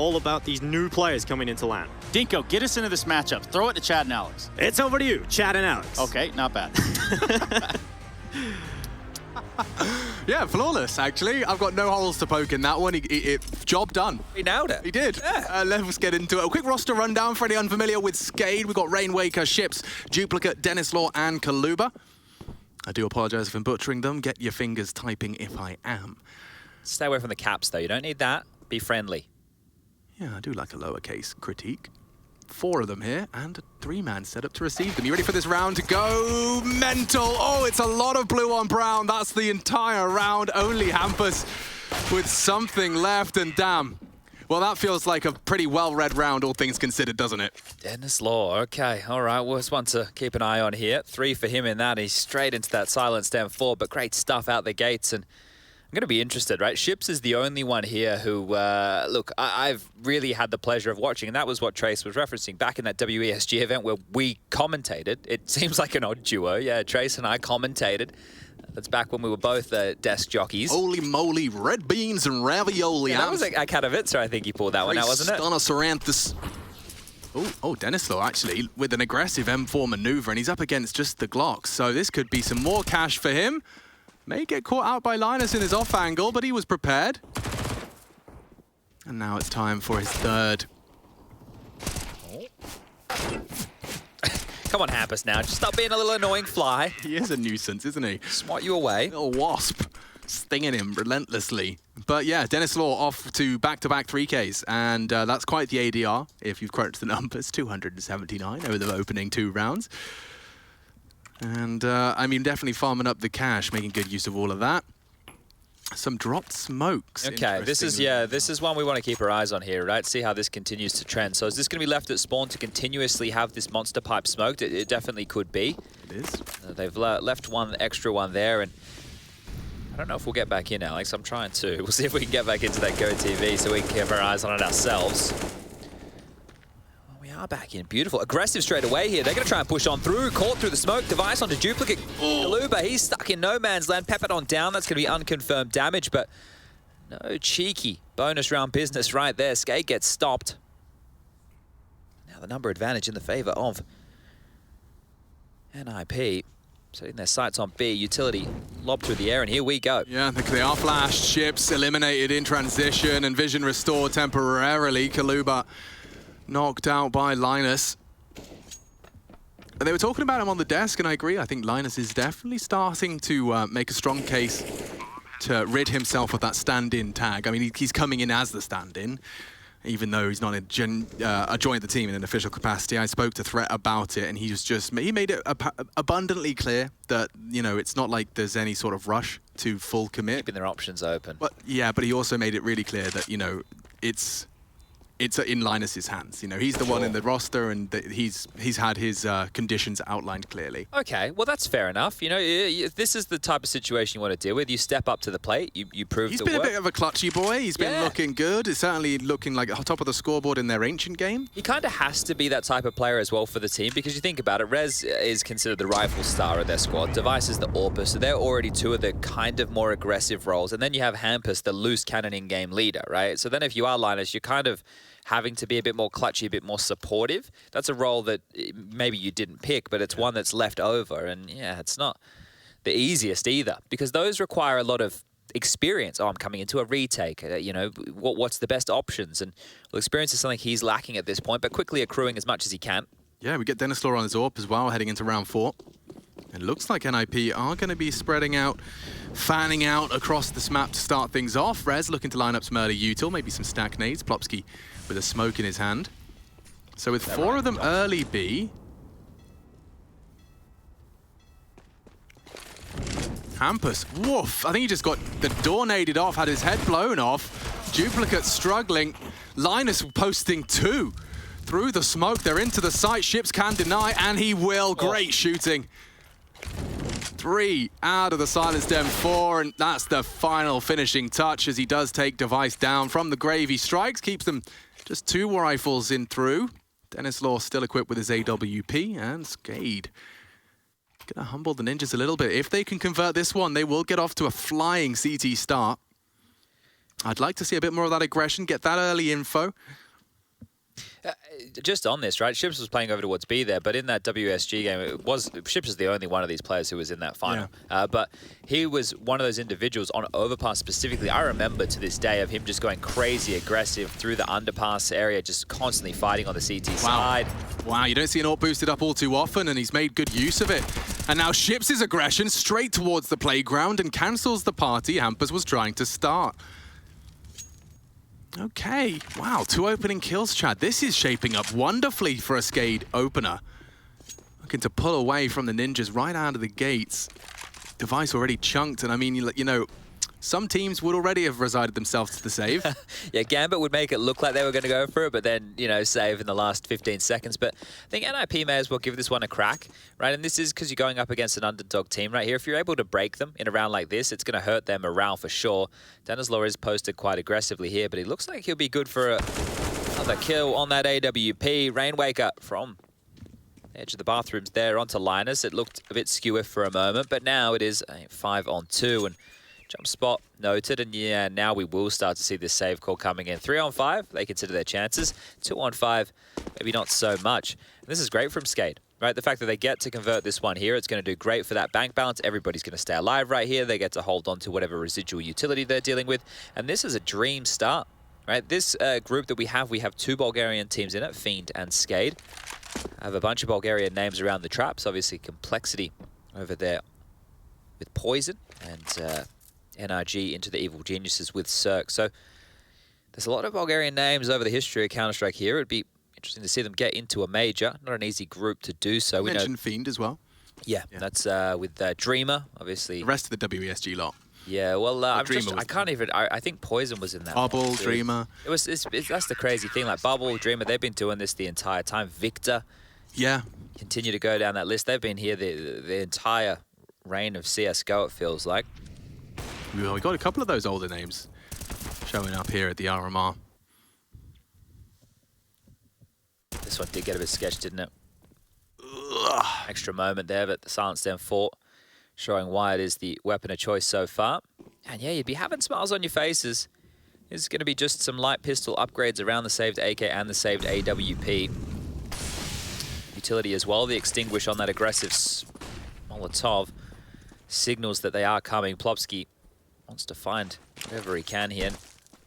all about these new players coming into LAN. Dinko, get us into this matchup. Throw it to Chad and Alex. It's over to you, Chad and Alex. Okay, not bad. Yeah, flawless, actually. I've got no holes to poke in that one. Job done. He nailed it. He did. Yeah. Let's get into it. A quick roster rundown for any unfamiliar with SKADE. We've got Rainwaker, Ships, Duplicate, Dennis Law, and Kaluba. I do apologize if I'm butchering them. Get your fingers typing if I am. Stay away from the caps, though. You don't need that. Be friendly. Yeah, I do like a lowercase critique. 4 of them here, and a 3-man set up to receive them. You ready for this round to go mental? Oh, it's a lot of blue on brown. That's the entire round. Only Hampus with something left, and damn. Well, that feels like a pretty well-read round, all things considered, doesn't it? Dennis Law, okay. All right, well, it's one to keep an eye on here. 3 for him in that. He's straight into that silenced M4, but great stuff out the gates, and I'm going to be interested, right? Ships is the only one here who, look, I've really had the pleasure of watching, and that was what Trace was referencing back in that WESG event where we commentated. It seems like an odd duo. Yeah, Trace and I commentated. That's back when we were both desk jockeys. Holy moly, red beans and ravioli. Yeah, that was a Katowice, I think he pulled that one out, wasn't it? Stonosaranthus. Oh, Dennis Law actually with an aggressive M4 maneuver, and he's up against just the Glocks. So this could be some more cash for him. May get caught out by Linus in his off angle, but he was prepared. And now it's time for his third. Come on, Hampus, now. Just stop being a little annoying fly. He is a nuisance, isn't he? Swat you away. Little wasp stinging him relentlessly. But yeah, Dennis Law off to back-to-back 3Ks, and that's quite the ADR, if you've crunched the numbers, 279 over the opening 2 rounds. And, I mean, definitely farming up the cash, making good use of all of that. Some dropped smokes. Okay, this is one we want to keep our eyes on here, right? See how this continues to trend. So is this going to be left at spawn to continuously have this monster pipe smoked? It definitely could be. It is. They've left one extra one there, and I don't know if we'll get back in, Alex. I'm trying to. We'll see if we can get back into that Go TV so we can keep our eyes on it ourselves. Back in. Beautiful. Aggressive straight away here. They're going to try and push on through. Caught through the smoke. Device onto Duplicate. Kaluba, he's stuck in no man's land. Peppered on down. That's going to be unconfirmed damage, but no cheeky bonus round business right there. SKADE gets stopped. Now the number advantage in the favor of NIP. Setting their sights on B. Utility lobbed through the air, and here we go. Yeah, they are flashed. Ships eliminated in transition, and vision restored temporarily. Kaluba knocked out by Linus. They were talking about him on the desk, and I agree. I think Linus is definitely starting to make a strong case to rid himself of that stand-in tag. I mean, he's coming in as the stand-in, even though he's not joined the team in an official capacity. I spoke to Threat about it, and he made it abundantly clear that, you know, it's not like there's any sort of rush to full commit. Keeping their options open. But yeah, but he also made it really clear that, you know, it's in Linus's hands. You know, he's the one in the roster, and he's had his conditions outlined clearly. Okay, well, that's fair enough. You know, this is the type of situation you want to deal with. You step up to the plate, you prove He's the been work. a bit of a clutchy boy. He's been looking good. It's certainly looking like top of the scoreboard in their ancient game. He kind of has to be that type of player as well for the team, because you think about it, Rez is considered the rifle star of their squad. Device is the AWPer, so they're already 2 of the kind of more aggressive roles. And then you have Hampus, the loose cannon in-game leader, right? So then if you are Linus, you're kind of having to be a bit more clutchy, a bit more supportive. That's a role that maybe you didn't pick, but it's one that's left over. And yeah, it's not the easiest either, because those require a lot of experience. Oh, I'm coming into a retake. You know, what's the best options? And well, experience is something he's lacking at this point, but quickly accruing as much as he can. Yeah, we get Dennis Law on his AWP as well, heading into round 4. It looks like NIP are going to be spreading out, fanning out across this map to start things off. Rez looking to line up some early util, maybe some stack nades. Plopsky with a smoke in his hand. So with 4 of them early B, Hampus, woof, I think he just got the door naded off, had his head blown off. Duplicate struggling. Linus posting 2 through the smoke. They're into the site. Ships can deny, and he will. Great shooting. 3 out of the silenced M4, and that's the final finishing touch as he does take Device down from the grave. He strikes, keeps them just 2 rifles in through. Dennis Law still equipped with his AWP, and SKADE gonna humble the Ninjas a little bit. If they can convert this one, they will get off to a flying CT start. I'd like to see a bit more of that aggression, get that early info. Just on this, right? Ships was playing over towards B there, but in that WSG game, Ships is the only one of these players who was in that final. Yeah. But he was one of those individuals on Overpass specifically. I remember to this day of him just going crazy aggressive through the underpass area, just constantly fighting on the CT side. Wow, you don't see an AWP boosted up all too often, and he's made good use of it. And now Ships' aggression straight towards the playground and cancels the party Hampus was trying to start. Okay, wow, 2 opening kills, Chad. This is shaping up wonderfully for a SKADE opener. Looking to pull away from the Ninjas right out of the gates. Device already chunked, and I mean, you know, some teams would already have resided themselves to the save. Yeah, Gambit would make it look like they were going to go for it, but then, you know, save in the last 15 seconds. But I think NIP may as well give this one a crack, right? And this is because you're going up against an underdog team right here. If you're able to break them in a round like this, it's going to hurt their morale for sure. Denislaw is posted quite aggressively here, but he looks like he'll be good for another kill on that AWP. Rainwaker from the edge of the bathrooms there onto Linus. It looked a bit skewer for a moment, but now it is a 5-on-2. And jump spot noted, and yeah, now we will start to see this save call coming in. 3-on-5, they consider their chances. 2-on-5, maybe not so much. And this is great from SKADE, right? The fact that they get to convert this one here, it's going to do great for that bank balance. Everybody's going to stay alive right here. They get to hold on to whatever residual utility they're dealing with. And this is a dream start, right? This group that we have 2 Bulgarian teams in it, Fiend and SKADE. I have a bunch of Bulgarian names around the traps. Obviously, Complexity over there with Poison, and NRG into the Evil Geniuses with Cirque. So there's a lot of Bulgarian names over the history of Counter-Strike here. It'd be interesting to see them get into a major. Not an easy group to do so. We mentioned Fiend as well. Yeah, that's with Dreamer, obviously. The rest of the WSG lot. Yeah, well, I think Poison was in that. Bubble, Dreamer. That's the crazy thing. Like Bubble, Dreamer, they've been doing this the entire time. Victor. Yeah. Continue to go down that list. They've been here the entire reign of CSGO, it feels like. We got a couple of those older names showing up here at the RMR. This one did get a bit sketched, didn't it? Ugh. Extra moment there, but the Silence Down Fort showing why it is the weapon of choice so far. And yeah, you'd be having smiles on your faces. This is going to be just some light pistol upgrades around the saved AK and the saved AWP. Utility as well, the extinguish on that aggressive Molotov signals that they are coming. Plopsky wants to find whatever he can here.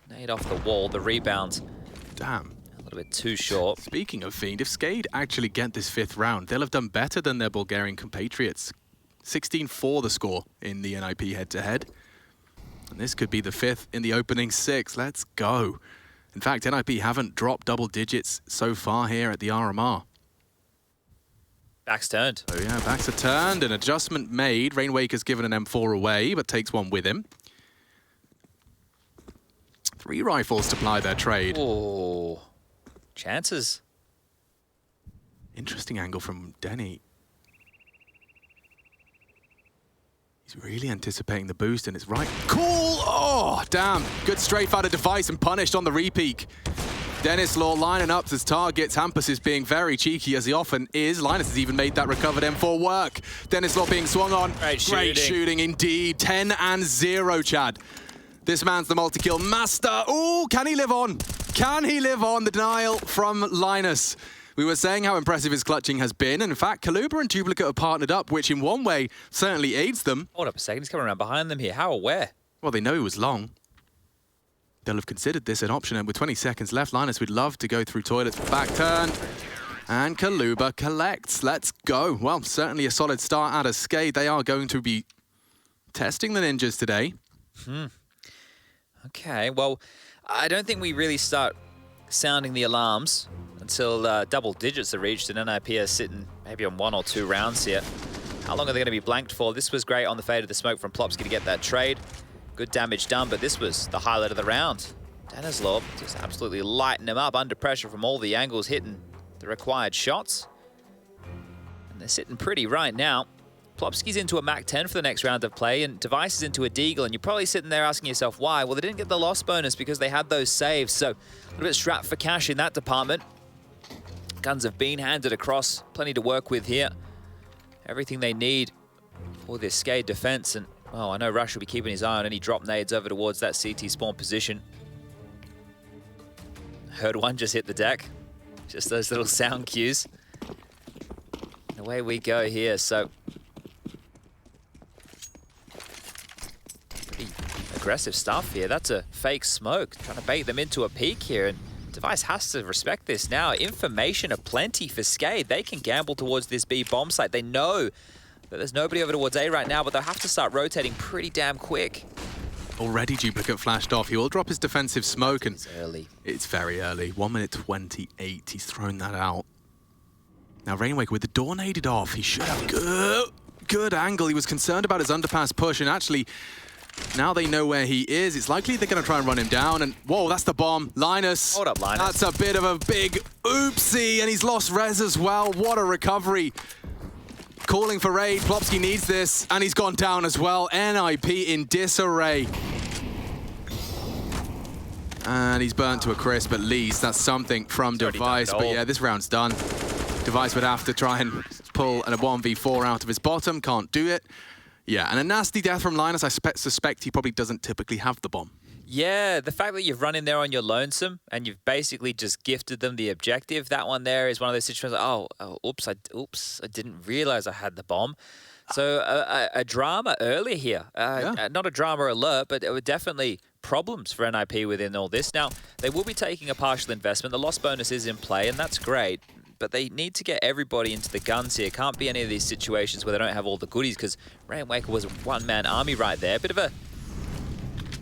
Nade off the wall, the rebound. Damn. A little bit too short. Speaking of Fiend, if SKADE actually get this 5th round, they'll have done better than their Bulgarian compatriots. 16-4 the score in the NIP head-to-head. And this could be the 5th in the opening 6. Let's go. In fact, NIP haven't dropped double digits so far here at the RMR. Back's turned. Oh yeah, backs are turned, an adjustment made. Rainwaker's given an M4 away, but takes one with him. 3 rifles to ply their trade. Oh, chances. Interesting angle from Denny. He's really anticipating the boost, and it's right. Cool! Oh, damn. Good strafe out of Device and punished on the repeak. Denislaw lining up as targets. Hampus is being very cheeky, as he often is. Linus has even made that recovered M4 work. Denislaw being swung on. Great shooting Indeed. 10-0, Chad. This man's the multi-kill master. Oh, can he live on? Can he live on? The denial from Linus. We were saying how impressive his clutching has been. And in fact, Kaluba and Duplicate have partnered up, which in one way certainly aids them. Hold up a second. He's coming around behind them here. How aware? Well, they know he was long. They'll have considered this an option, and with 20 seconds left, Linus would love to go through toilets. Back turn, and Kaluba collects. Let's go. Well, certainly a solid start out of SKADE. They are going to be testing the Ninjas today. Okay, well, I don't think we really start sounding the alarms until double digits are reached, and NIP are sitting maybe on 1 or 2 rounds here. How long are they going to be blanked for? This was great on the fade of the smoke from Plopsky to get that trade. Good damage done, but this was the highlight of the round. Denislaw just absolutely lighting him up under pressure from all the angles, hitting the required shots. And they're sitting pretty right now. Plopsky's into a MAC-10 for the next round of play, and Device is into a Deagle, and you're probably sitting there asking yourself why. Well, they didn't get the loss bonus because they had those saves, so a little bit strapped for cash in that department. Guns have been handed across, plenty to work with here. Everything they need for this SKADE defense, and Oh, I know Rush will be keeping his eye on any drop nades over towards that CT spawn position. Heard one just hit the deck. Just those little sound cues. And away we go here, so... pretty aggressive stuff here. That's a fake smoke, trying to bait them into a peek here, and Device has to respect this now. Information aplenty for SKADE. They can gamble towards this B bomb site. They know that there's nobody over towards A right now, but they'll have to start rotating pretty damn quick. Already Duplicate flashed off. He will drop his defensive smoke, and It's early. it's very early. 1 minute 28. He's thrown that out. Now Rainwaker with the door naded off. He should have good angle. He was concerned about his underpass push, and actually now they know where he is. It's likely they're going to try and run him down. And whoa, that's the bomb. Linus. Hold up, Linus. That's a bit of a big oopsie, and he's lost res as well. What a recovery. Calling for raid. Plopsky needs this, and he's gone down as well. NIP in disarray. And he's burnt to a crisp at least. That's something from Device. But yeah, this round's done. Device would have to try and pull a 1v4 out of his bottom. Can't do it. Yeah, and a nasty death from Linus. I suspect he probably doesn't typically have the bomb. Yeah, the fact that you've run in there on your lonesome and you've basically just gifted them the objective, that one there is one of those situations like, oops, I didn't realize I had the bomb. So a drama earlier here. Not a drama alert, but it were definitely problems for NIP within all this. Now, they will be taking a partial investment. The loss bonus is in play, and that's great. But they need to get everybody into the guns here. Can't be any of these situations where they don't have all the goodies, because Rainwaker was a one-man army right there. Bit of a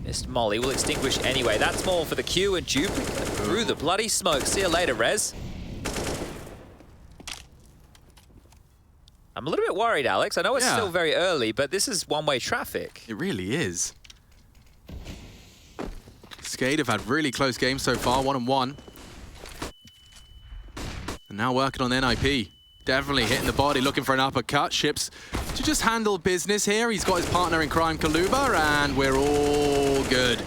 missed molly. Will extinguish anyway. That's more for the Q, and Duplicate through the bloody smoke. See you later, Rez. I'm a little bit worried, Alex. I know it's still very early, but this is one-way traffic. It really is. SKADE have had really close games so far, 1-1. And now working on NIP. Definitely hitting the body, looking for an uppercut. Ships to just handle business here. He's got his partner in crime, Kaluba, and we're all good.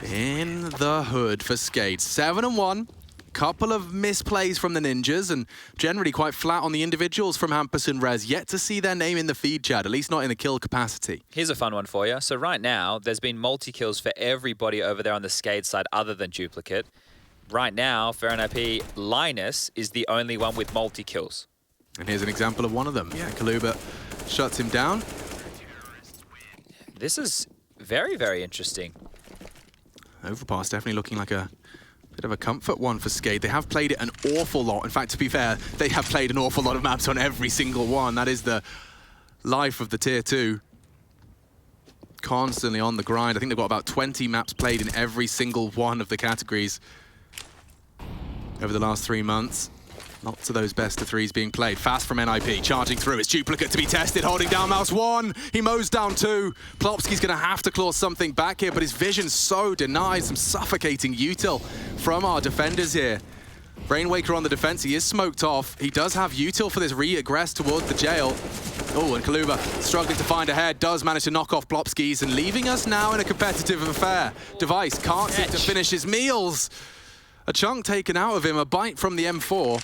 In the hood for SKADE. 7-1. Couple of misplays from the Ninjas, and generally quite flat on the individuals from Hampus and Rez. Yet to see their name in the feed chat, at least not in the kill capacity. Here's a fun one for you. So right now, there's been multi-kills for everybody over there on the SKADE side other than Duplicate. Right now, for NIP, Linus is the only one with multi-kills. And here's an example of one of them. Yeah, Kaluba shuts him down. This is very, very interesting. Overpass definitely looking like a bit of a comfort one for SKADE. They have played it an awful lot. In fact, to be fair, they have played an awful lot of maps on every single one. That is the life of the Tier 2. Constantly on the grind. I think they've got about 20 maps played in every single one of the categories over the last 3 months. Lots of those best of threes being played. Fast from NIP, charging through. It's Duplicate to be tested, holding down mouse 1. He mows down 2. Plopsky's going to have to claw something back here, but his vision's so denied. Some suffocating util from our defenders here. Rainwaker on the defense. He is smoked off. He does have util for this re-aggress towards the jail. Oh, and Kaluba struggling to find a head. Does manage to knock off Plopsky's, and leaving us now in a competitive affair. Device can't seem to finish his meals. A chunk taken out of him, a bite from the M4.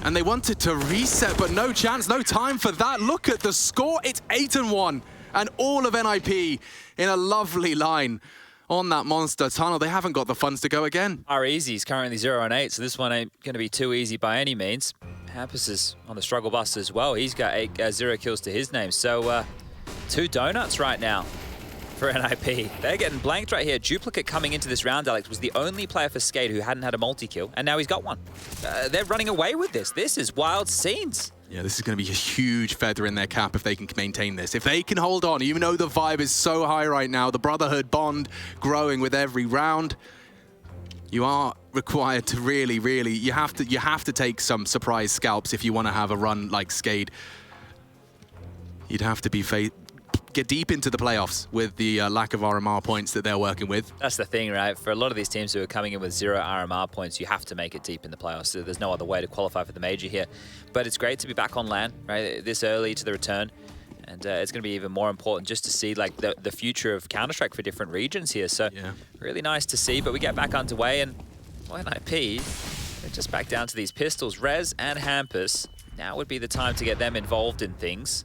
And they wanted to reset, but no chance, no time for that. Look at the score, it's 8-1. And all of NIP in a lovely line on that monster tunnel. They haven't got the funds to go again. Our easy is currently 0-8, so this one ain't going to be too easy by any means. Hampus is on the struggle bus as well. He's got 0 kills to his name. So 2 donuts right now for NIP. They're getting blanked right here. Duplicate coming into this round, Alex, was the only player for SKADE who hadn't had a multi-kill, and now he's got one. They're running away with this. This is wild scenes. Yeah, this is going to be a huge feather in their cap if they can maintain this. If they can hold on, even though the vibe is so high right now, the brotherhood bond growing with every round, you are required to really, you have to take some surprise scalps if you want to have a run like SKADE. You'd have to get deep into the playoffs with the lack of RMR points that they're working with. That's the thing, right? For a lot of these teams who are coming in with 0 RMR points, you have to make it deep in the playoffs. So there's no other way to qualify for the major here. But it's great to be back on LAN, right? This early to the return. And it's going to be even more important just to see like the future of Counter-Strike for different regions here. So really nice to see. But we get back underway, and NIP, they're just back down to these pistols. Rez and Hampus, now would be the time to get them involved in things.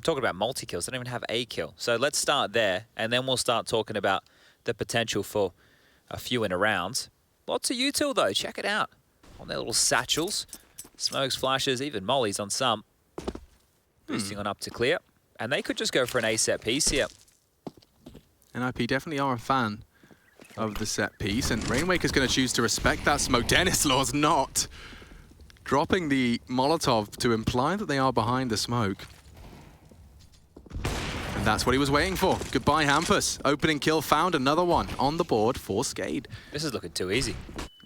talking about multi-kills. They don't even have a kill. So let's start there, and then we'll start talking about the potential for a few in a round. Lots of util, though. Check it out. On their little satchels. Smokes, flashes, even mollies on some. Boosting on up to clear. And they could just go for an A set piece here. NIP definitely are a fan of the set piece, and Rainwaker's going to choose to respect that smoke. Denislaw's not. Dropping the Molotov to imply that they are behind the smoke. And that's what he was waiting for. Goodbye, Hampus. Opening kill found, another one on the board for SKADE. This is looking too easy.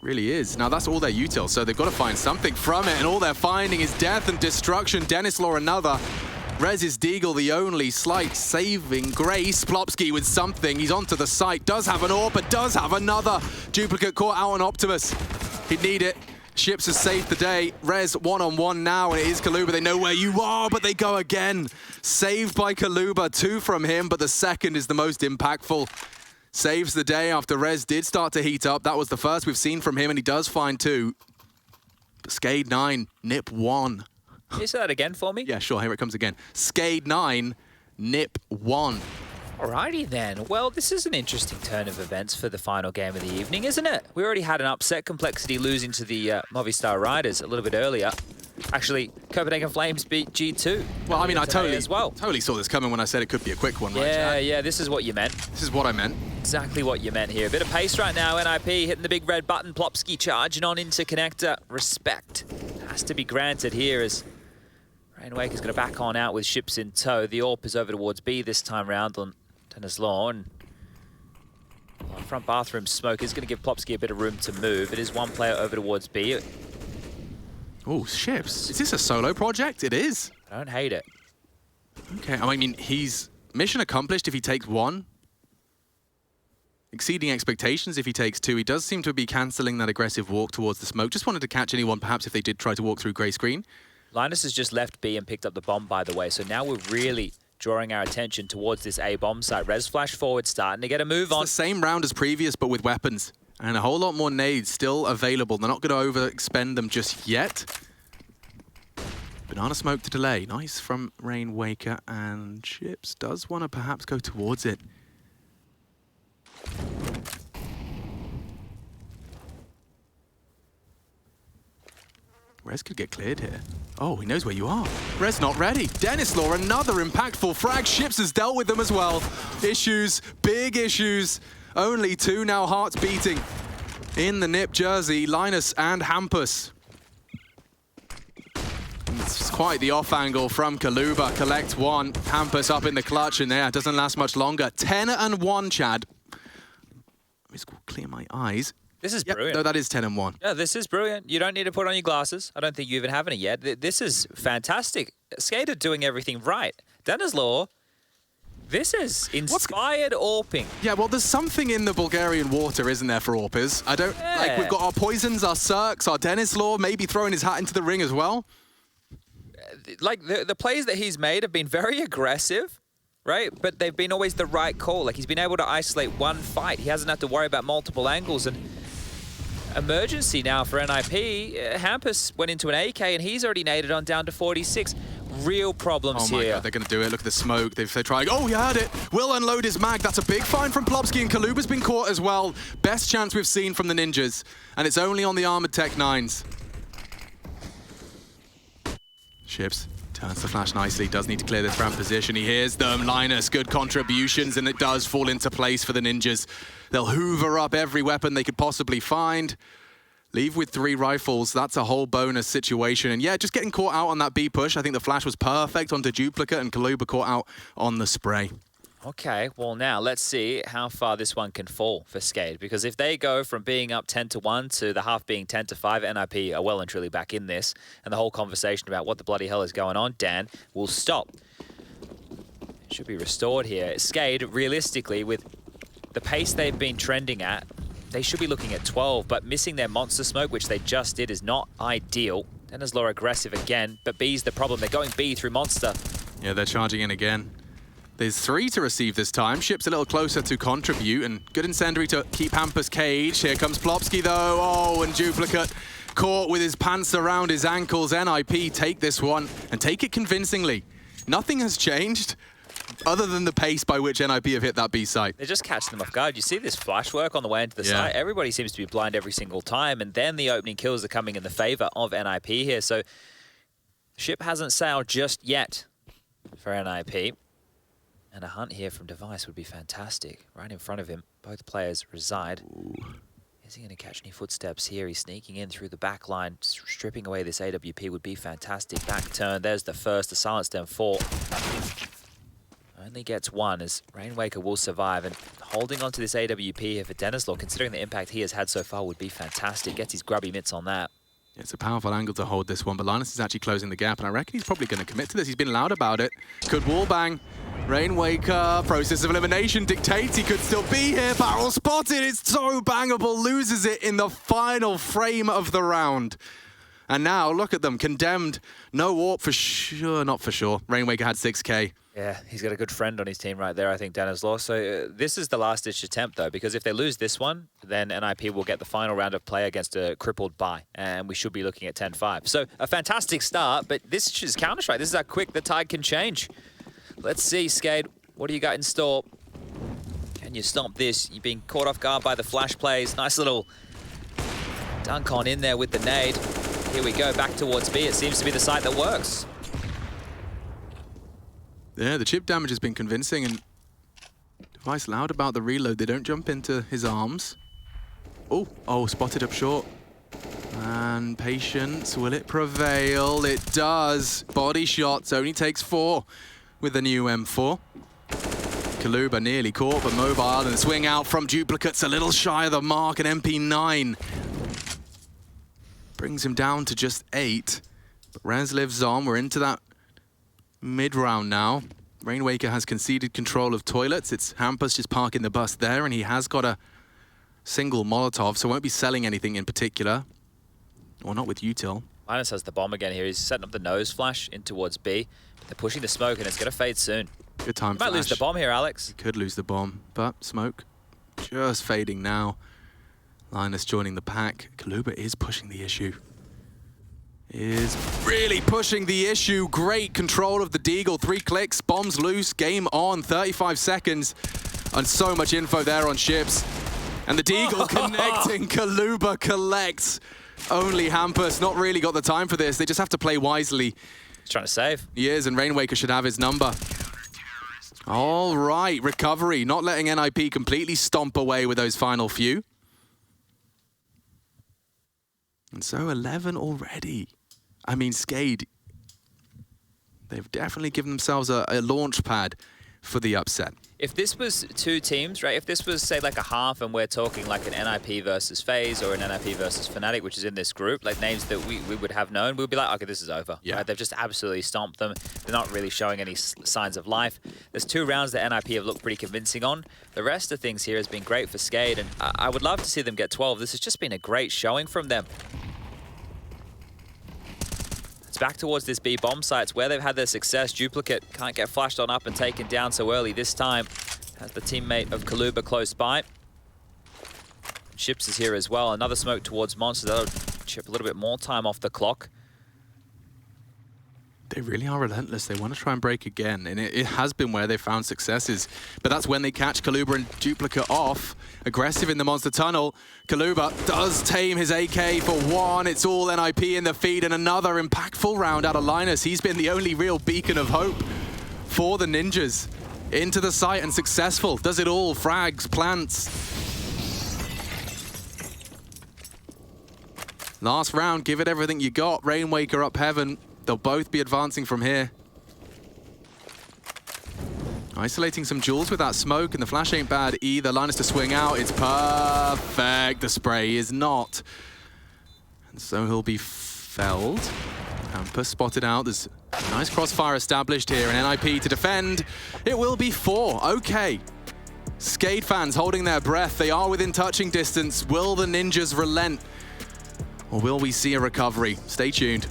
Really is. Now that's all their util, so they've got to find something from it, and all they're finding is death and destruction. Denislaw another. Rez is Deagle, the only slight saving grace. Plopsky with something. He's onto the site. Does have an AWP, but does have another. Duplicate caught out on Optimus. He'd need it. Ships has saved the day. Rez one-on-one now, and it is Kaluba. They know where you are, but they go again. Saved by Kaluba. 2 from him, but the second is the most impactful. Saves the day after Rez did start to heat up. That was the first we've seen from him, and he does find 2. But SKADE 9, NIP 1. Can you say that again for me? Yeah, sure. Here it comes again. SKADE 9, NIP 1. Alrighty then. Well, this is an interesting turn of events for the final game of the evening, isn't it? We already had an upset. Complexity losing to the Movistar Riders a little bit earlier. Actually, Copenhagen Flames beat G2. Well, I mean, I totally saw this coming when I said it could be a quick one, right? Yeah, this is what you meant. This is what I meant. Exactly what you meant here. A bit of pace right now. NIP hitting the big red button. Plopsky charging on into connector. Respect has to be granted here as Rainwaker's going to back on out with ships in tow. The AWP is over towards B this time round on Denislaw, and front bathroom smoke is going to give Plopsky a bit of room to move. It is one player over towards B. Oh, ships. Is this a solo project? It is. I don't hate it. Okay, I mean, he's mission accomplished if he takes 1. Exceeding expectations if he takes 2. He does seem to be cancelling that aggressive walk towards the smoke. Just wanted to catch anyone, perhaps, if they did try to walk through grey screen. Linus has just left B and picked up the bomb, by the way, so now we're really drawing our attention towards this A bomb site. Res flash forward, starting to get a move on. It's the same round as previous, but with weapons. And a whole lot more nades still available. They're not going to overexpend them just yet. Banana smoke to delay. Nice from Rainwaker, and Chips does want to perhaps go towards it. Rez could get cleared here. Oh, he knows where you are. Rez not ready. Denislaw, another impactful frag. Ships has dealt with them as well. Issues, big issues. Only 2 now, hearts beating. In the NIP jersey, Linus and Hampus. It's quite the off angle from Kaluba. Collects 1. Hampus up in the clutch, and there, doesn't last much longer. 10-1, Chad. Let me just clear my eyes. This is brilliant. No, that is 10-1. Yeah, this is brilliant. You don't need to put on your glasses. I don't think you even have any yet. This is fantastic. SKADE are doing everything right. Denislaw, this is inspired AWPing. Yeah, well, there's something in the Bulgarian water, isn't there, for AWPers? I don't... Yeah. Like, we've got our Poisons, our Cirques, our Denislaw, maybe throwing his hat into the ring as well. Like, the plays that he's made have been very aggressive, right? But they've been always the right call. Like, he's been able to isolate one fight. He hasn't had to worry about multiple angles. And emergency now for NIP. Hampus went into an AK, and he's already naded on down to 46. Real problems here. Oh my God, they're going to do it. Look at the smoke. They're trying. Oh, you heard it. Will unload his mag. That's a big find from Plopsky, and Kaluba's been caught as well. Best chance we've seen from the Ninjas, and it's only on the Armored Tech 9s. Ships turns the flash nicely. Does need to clear this ramp position. He hears them. Linus, good contributions, and it does fall into place for the Ninjas. They'll hoover up every weapon they could possibly find. Leave with 3 rifles. That's a whole bonus situation. And yeah, just getting caught out on that B push. I think the flash was perfect onto Duplicate, and Kaluba caught out on the spray. Okay, well now let's see how far this one can fall for SKADE, because if they go from being up 10-1 to the half being 10-5, NIP are well and truly back in this, and the whole conversation about what the bloody hell is going on, Dan, will stop. It should be restored here. SKADE, realistically, with the pace they've been trending at, they should be looking at 12, but missing their monster smoke, which they just did, is not ideal. Denislaw aggressive again, but B's the problem. They're going B through monster. Yeah, they're charging in again. There's 3 to receive this time. Ship's a little closer to contribute, and good incendiary to keep Hampus caged. Here comes Plopsky, though. Oh, and Duplicate caught with his pants around his ankles. NIP take this one, and take it convincingly. Nothing has changed other than the pace by which NIP have hit that B site. They're just catching them off guard. You see this flash work on the way into the site. Everybody seems to be blind every single time, and then the opening kills are coming in the favor of NIP here. So ship hasn't sailed just yet for NIP. And a hunt here from Device would be fantastic. Right in front of him, both players reside. Ooh. Is he going to catch any footsteps here? He's sneaking in through the back line. Stripping away this AWP would be fantastic. Back turn, there's the first. The silence down 4. Only gets 1 as Rainwaker will survive. And holding onto this AWP here for Denislaw, considering the impact he has had so far, would be fantastic. Gets his grubby mitts on that. It's a powerful angle to hold this one, but Linus is actually closing the gap, and I reckon he's probably going to commit to this. He's been loud about it. Could wallbang. Rainwaker, process of elimination dictates he could still be here. Barrel spotted, it's so bangable, loses it in the final frame of the round. And now, look at them, condemned. No warp for sure, not for sure. Rainwaker had 6K. Yeah, he's got a good friend on his team right there, I think, Denislaw. So this is the last-ditch attempt, though, because if they lose this one, then NIP will get the final round of play against a crippled bye, and we should be looking at 10-5. So a fantastic start, but this is Counter-Strike. This is how quick the tide can change. Let's see, SKADE, what do you got in store? Can you stomp this? You're being caught off guard by the flash plays. Nice little dunk on in there with the nade. Here we go, back towards B. It seems to be the side that works. Yeah, the chip damage has been convincing, and Device loud about the reload. They don't jump into his arms. Oh, spotted up short. And patience, will it prevail? It does. Body shots, only takes 4 with the new M4. Kaluba nearly caught, but mobile, and the swing out from Duplicates a little shy of the mark, and MP9 brings him down to just 8. But Rez lives on. We're into that mid-round now. Rainwaker has conceded control of toilets. It's Hampus just parking the bus there, and he has got a single Molotov, so won't be selling anything in particular. Or not with util. Linus has the bomb again here. He's setting up the nose flash in towards B. They're pushing the smoke, and it's going to fade soon. Good time might lose the bomb here, Alex. He could lose the bomb, but smoke just fading now. Linus joining the pack. Kaluba is pushing the issue. Is really pushing the issue. Great control of the Deagle. 3 clicks, bombs loose, game on. 35 seconds, and so much info there on ships. And the Deagle connecting. Kaluba collects. Only Hampus not really got the time for this. They just have to play wisely. He's trying to save. He is, and Rainwaker should have his number. All right, recovery. Not letting NIP completely stomp away with those final few. And so 11 already. I mean, SKADE, they've definitely given themselves a launch pad for the upset. If this was 2 teams, right, if this was, say, like a half, and we're talking like an NIP versus FaZe or an NIP versus Fnatic, which is in this group, like names that we would have known, we'd be like, okay, this is over. Yeah. Right? They've just absolutely stomped them. They're not really showing any signs of life. There's 2 rounds that NIP have looked pretty convincing on. The rest of things here has been great for SKADE, and I would love to see them get 12. This has just been a great showing from them. Back towards this B bomb sites where they've had their success. Duplicate can't get flashed on up and taken down so early this time. Has the teammate of Kaluba close by. Chips is here as well. Another smoke towards Monster. That'll chip a little bit more time off the clock. They really are relentless. They want to try and break again, and it has been where they've found successes. But that's when they catch Kaluba and Duplicate off. Aggressive in the Monster Tunnel. Kaluba does tame his AK for 1. It's all NIP in the feed, and another impactful round out of Linus. He's been the only real beacon of hope for the Ninjas. Into the site and successful. Does it all. Frags, plants. Last round, give it everything you got. Rainwaker up heaven. They'll both be advancing from here. Isolating some jewels with that smoke, and the flash ain't bad either. Linus to swing out, it's perfect. The spray is not. And so he'll be felled. Hampus spotted out. There's a nice crossfire established here, and NIP to defend. It will be 4, okay. SKADE fans holding their breath. They are within touching distance. Will the Ninjas relent? Or will we see a recovery? Stay tuned.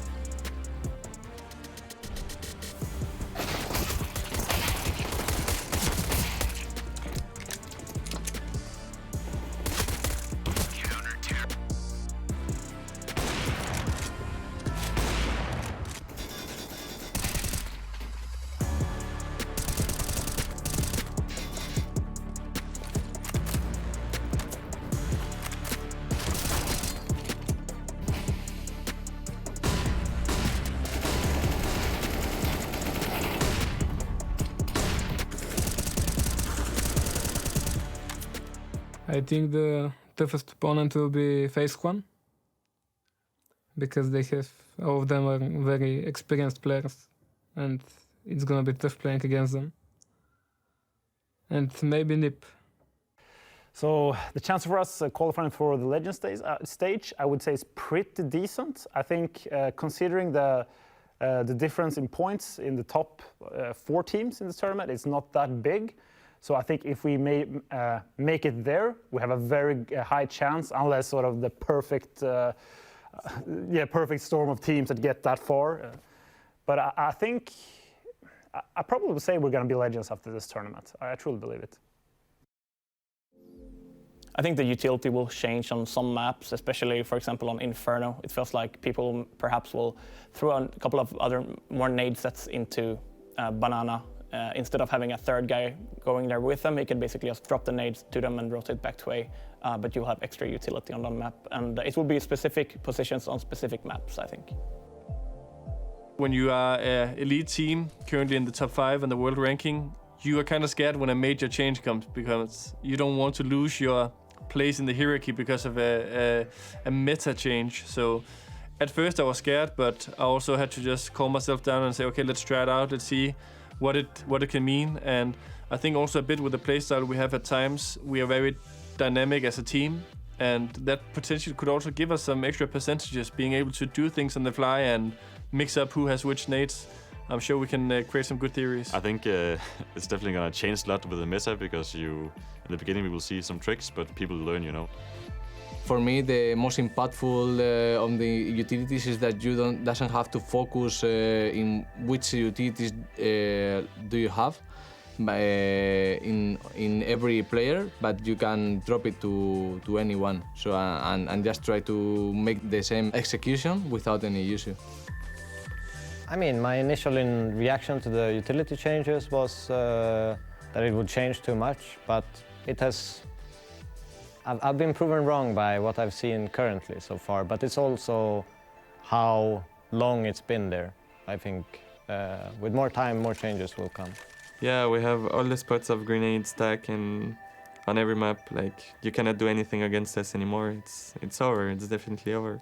I think the toughest opponent will be Phase 1. Because they have, all of them are very experienced players. And it's gonna be tough playing against them. And maybe NIP. So the chance for us qualifying for the Legend stage, I would say is pretty decent. I think considering the difference in points in the top 4 teams in this tournament, it's not that big. So I think if we make it there, we have a very high chance, unless sort of the perfect storm of teams that get that far. But I think I probably would say we're going to be Legends after this tournament. I truly believe it. I think the utility will change on some maps, especially, for example, on Inferno. It feels like people perhaps will throw a couple of other more nade sets into Banana. Instead of having a third guy going there with them, he can basically just drop the nades to them and rotate back to A. But you'll have extra utility on the map. And it will be specific positions on specific maps, I think. When you are an elite team, currently in the top 5 in the world ranking, you are kind of scared when a major change comes, because you don't want to lose your place in the hierarchy because of a meta change. So at first I was scared, but I also had to just calm myself down and say, okay, let's try it out. Let's see what it can mean. And I think also a bit with the playstyle we have at times, we are very dynamic as a team, and that potentially could also give us some extra percentages, being able to do things on the fly and mix up who has which nades. I'm sure we can create some good theories. I think it's definitely going to change a lot with the meta, because in the beginning we will see some tricks, but people learn, you know. For me, the most impactful on the utilities is that you doesn't have to focus in which utilities do you have in every player, but you can drop it to anyone. So and just try to make the same execution without any issue. I mean, my initial reaction to the utility changes was that it would change too much, but it has. I've been proven wrong by what I've seen currently so far, but it's also how long it's been there. I think with more time, more changes will come. Yeah, we have all the spots of grenade stack, and on every map, like, you cannot do anything against us anymore. It's over. It's definitely over.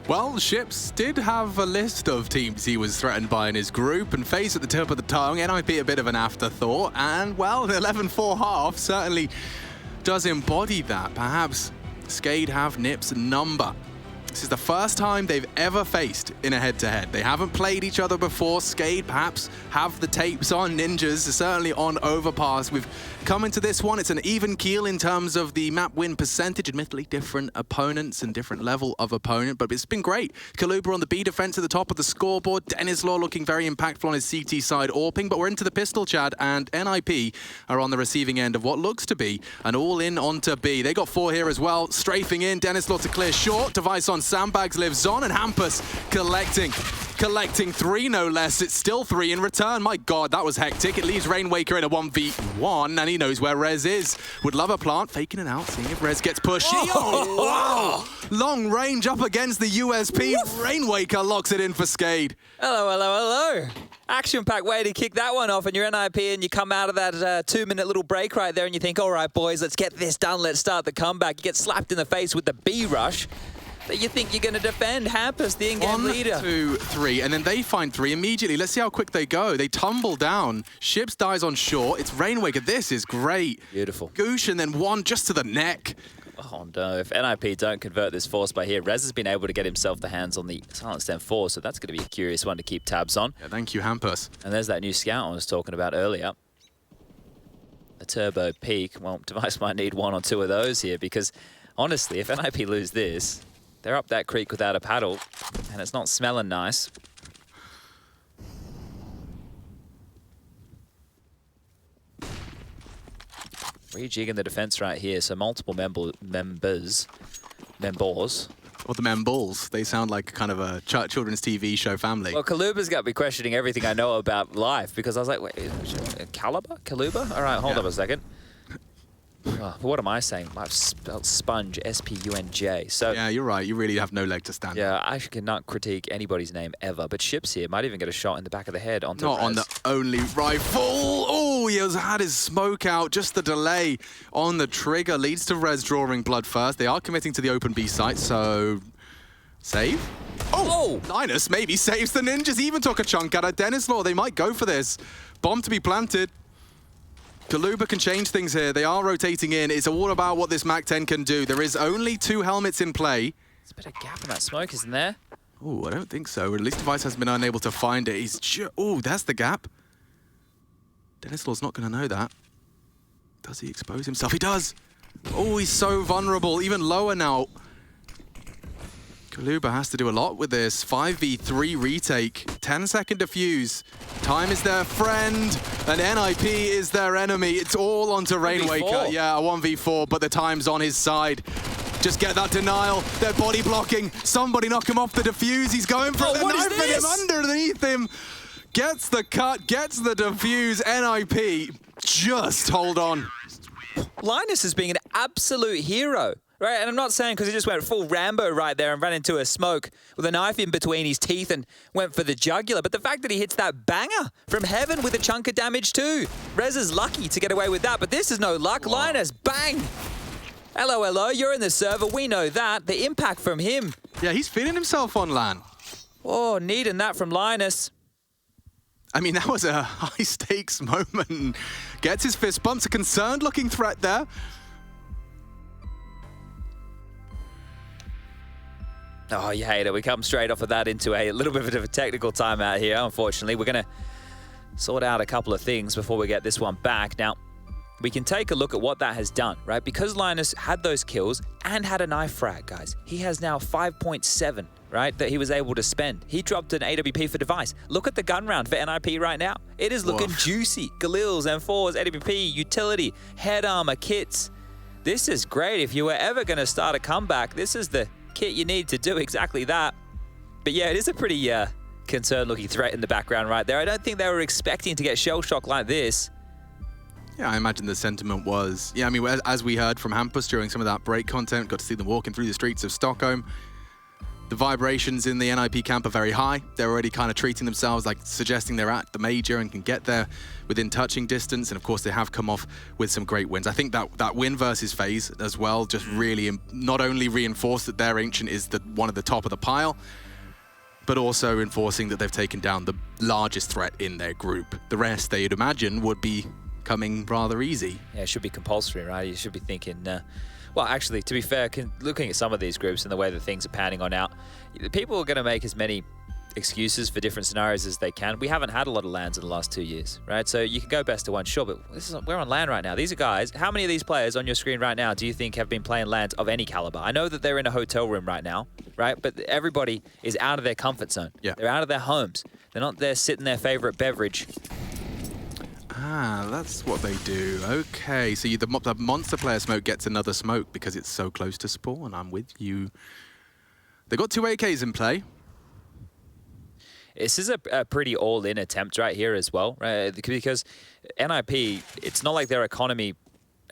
Well, Ships did have a list of teams he was threatened by in his group, and FaZe at the tip of the tongue, NIP a bit of an afterthought, and, well, the 11-4 half certainly does embody that. Perhaps SKADE have NIP's number. This is the first time they've ever faced in a head-to-head. They haven't played each other before. SKADE perhaps have the tapes on. Ninjas certainly on Overpass. We've come into this one. It's an even keel in terms of the map win percentage. Admittedly, different opponents and different level of opponent, but it's been great. Kaluba on the B defense at the top of the scoreboard. Denislaw looking very impactful on his CT side AWPing, but we're into the pistol, Chad, and NIP are on the receiving end of what looks to be an all-in onto B. They got 4 here as well. Strafing in, Denislaw to clear short. Device on Sandbags lives on, and Hampus collecting 3 no less. It's still 3 in return. My God, that was hectic. It leaves Rainwaker in a 1v1, and he knows where Rez is. Would love a plant, faking it out, seeing if Rez gets pushed. Oh, wow! Long range up against the USP. Rainwaker locks it in for SKADE. Hello, hello, hello. Action-packed way to kick that one off, and you're NIP, and you come out of that 2-minute little break right there, and you think, all right, boys, let's get this done. Let's start the comeback. You get slapped in the face with the B rush that you think you're going to defend. Hampus, the in-game leader. 1, 2, 3, and then they find 3 immediately. Let's see how quick they go. They tumble down. Ships dies on short. It's Rainwaker. This is great. Beautiful. Goosh, and then 1 just to the neck. Oh no, if NIP don't convert this force by here, Rez has been able to get himself the hands on the Silent Stem 4, so that's going to be a curious one to keep tabs on. Yeah, thank you, Hampus. And there's that new scout I was talking about earlier. The Turbo Peak. Well, Device might need 1 or 2 of those here, because honestly, if NIP lose this, they're up that creek without a paddle, and it's not smelling nice. Rejigging the defense right here, so multiple members. Or the Memballs. They sound like kind of a children's TV show family. Well, Kaluba's got me questioning everything I know about life, because I was like, wait, Kaluba? All right, hold up a second. Oh, what am I saying? I've spelled sponge, S-P-U-N-J. So Yeah, you're right. You really have no leg to stand on. yeah, I cannot critique anybody's name ever, but Ships here might even get a shot in the back of the head onto Not Rez. on the only rifle. Oh, he has had his smoke out. Just the delay on the trigger leads to Rez drawing blood first. They are committing to the open B site, so save. Oh, Linus maybe saves the ninjas. Even took a chunk out of Denislaw. They might go for this. Bomb to be planted. Kaluba can change things here. They are rotating in. It's all about what this MAC-10 can do. There is only 2 helmets in play. There's a bit of gap in that smoke, isn't there? Oh, I don't think so. At least Device has been unable to find it. He's oh, that's the gap. Denislaw's not going to know that. Does he expose himself? He does. Oh, he's so vulnerable. Even lower now. Kaluba has to do a lot with this. 5v3 retake. 10-second defuse. Time is their friend, and NIP is their enemy. It's all onto Rainwaker. Yeah, a 1v4, but the time's on his side. Just get that denial. They're body blocking. Somebody knock him off the defuse. He's going for it. They're knifing him underneath him. Gets the cut, gets the defuse. NIP, just hold on. Linus is being an absolute hero. Right, and I'm not saying because he just went full Rambo right there and ran into a smoke with a knife in between his teeth and went for the jugular, but the fact that he hits that banger from heaven with a chunk of damage too. Rez is lucky to get away with that, but this is no luck. Whoa. Linus, bang! Hello, hello, you're in the server, we know that. The impact from him. Yeah, he's feeling himself on LAN. Oh, needing that from Linus. I mean, that was a high-stakes moment. Gets his fist bumped, a concerned-looking threat there. Oh, you hate it. We come straight off of that into a little bit of a technical timeout here, unfortunately. We're going to sort out a couple of things before we get this one back. Now, we can take a look at what that has done, right? Because Linus had those kills and had a knife frag, guys. He has now 5.7, right, that he was able to spend. He dropped an AWP for Device. Look at the gun round for NIP right now. It is looking juicy. Galils, M4s, AWP, utility, head armor, kits. This is great. If you were ever going to start a comeback, this is the kit you need to do exactly that. But yeah, it is a pretty concerned looking threat in the background right there. I don't think they were expecting to get shell shock like this. Yeah, I imagine the sentiment was, yeah, I mean, as we heard from Hampus during some of that break content, got to see them walking through the streets of Stockholm. The vibrations in the NIP camp are very high. They're already kind of treating themselves like suggesting they're at the major and can get there within touching distance. And of course, they have come off with some great wins. I think that win versus FaZe as well just really not only reinforced that their Ancient is one of the top of the pile, but also enforcing that they've taken down the largest threat in their group. The rest, they'd imagine, would be coming rather easy. Yeah, it should be compulsory, right? You should be thinking... well, actually, to be fair, looking at some of these groups and the way that things are panning on out, people are going to make as many excuses for different scenarios as they can. We haven't had a lot of LANs in the last 2 years, right? So you can go best to one, sure, but we're on LAN right now. These are guys, how many of these players on your screen right now do you think have been playing LANs of any caliber? I know that they're in a hotel room right now, right? But everybody is out of their comfort zone. Yeah. They're out of their homes. They're not there sitting their favorite beverage. Ah, that's what they do. Okay, so the monster player smoke gets another smoke because it's so close to spawn. I'm with you. They got 2 AKs in play. This is a pretty all-in attempt right here as well, right? Because NIP, it's not like their economy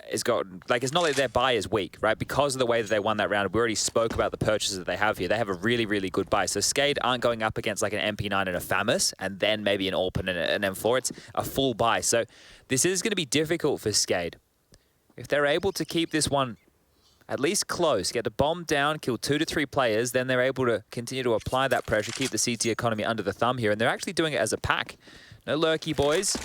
it's not like their buy is weak, right? Because of the way that they won that round, we already spoke about the purchases that they have here. They have a really, really good buy. So SKADE aren't going up against like an MP9 and a FAMAS, and then maybe an AWP and an M4. It's a full buy. So this is going to be difficult for SKADE. If they're able to keep this one at least close, get the bomb down, kill 2 to 3 players, then they're able to continue to apply that pressure, keep the CT economy under the thumb here. And they're actually doing it as a pack. No lurky boys.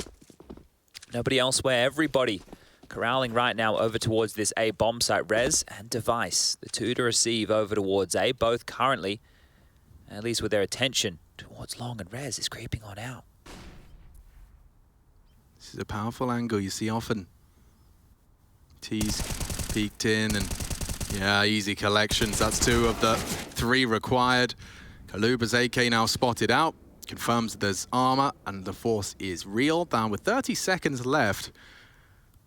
Nobody elsewhere. Everybody corralling right now over towards this A bomb site. Rez and Device, the 2 to receive over towards A, both currently, at least with their attention towards Long, and Rez is creeping on out. This is a powerful angle you see often. T's peeked in and yeah, easy collections. That's 2 of the 3 required. Kaluba's AK now spotted out. Confirms that there's armor and the force is real. Down with 30 seconds left.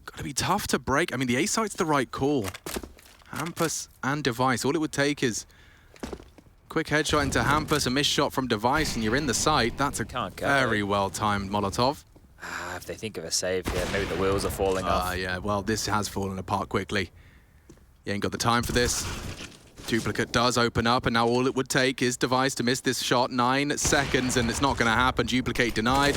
Gotta be tough to break. I mean, the A site's the right call. Hampus and Device. All it would take is quick headshot into Hampus, a missed shot from Device, and you're in the site. That's a very well-timed Molotov. If they think of a save here, maybe the wheels are falling off. Yeah, well, this has fallen apart quickly. You ain't got the time for this. Duplicate does open up, and now all it would take is Device to miss this shot. 9 seconds, and it's not going to happen. Duplicate denied.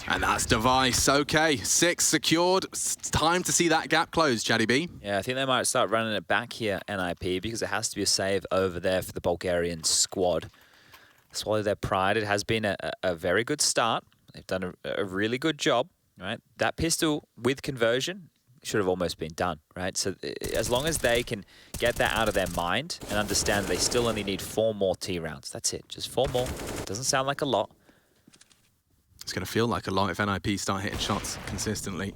And that's Device. Okay, 6 secured. It's time to see that gap close, Chatty B. Yeah, I think they might start running it back here, NIP, because it has to be a save over there for the Bulgarian squad. Swallow their pride. It has been a very good start. They've done a really good job, right? That pistol with conversion should have almost been done, right? So as long as they can get that out of their mind and understand that they still only need 4 more T rounds. That's it, just 4 more. Doesn't sound like a lot. It's going to feel like a lot if NIP start hitting shots consistently.